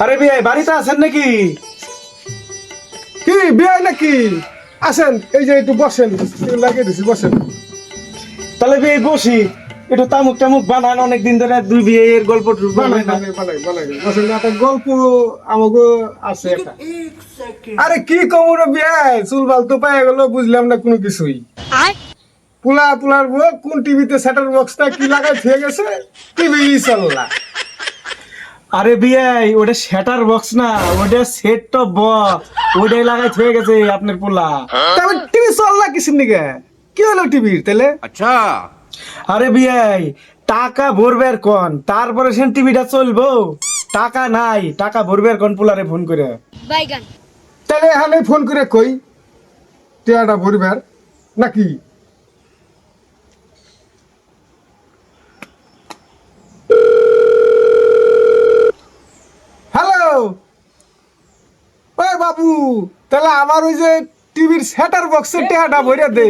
আরে বিয়াই বাড়িতে আছেন নাকি? কি বিয়ে নাকি? আসেন, এই যে একটু বসেন, লাগিয়ে দিছি, বসেন। তাহলে বিয়ে বসি, একটু তামুক টামুক বানান, অনেকদিন ধরে দুই বিয়ের গল্প বানাই বানাই বানাই বানাই বসেন। একটা গল্প আমাকে আছে একটা। আরে কি কমর বিয়ে, চুলবাল তো পায়ে গেল, বুঝলাম না কোনো কিছুই। পুলার বউ কোন টিভিতে সেটার বক্সটা কি লাগাই থেকে গেছে, টিভি চললা। আরে বিয়াই ওটা শ্যাটার বক্স না, ওটা সেট টপ বক্স, ওটাই লাগাই হয়ে গেছে আপনার পোলা। তারপর টিভি চললা কিসের নিকে? কি হলো টিভির তাহলে? আরে বিয়াই টাকা ভরবের কন, তারপরে সে টিভিটা চলবো। টাকা নাই, টাকা ভরবের কন পোলারে ফোন করে। বাইগান তাহলে এখানে ফোন করে কই টিয়াটা ভরিবার নাকি? হ্যালো, ওই বাবু, তাহলে আমার ওই যে টিভির সেটার বক্সের টিয়াটা ভরে দে।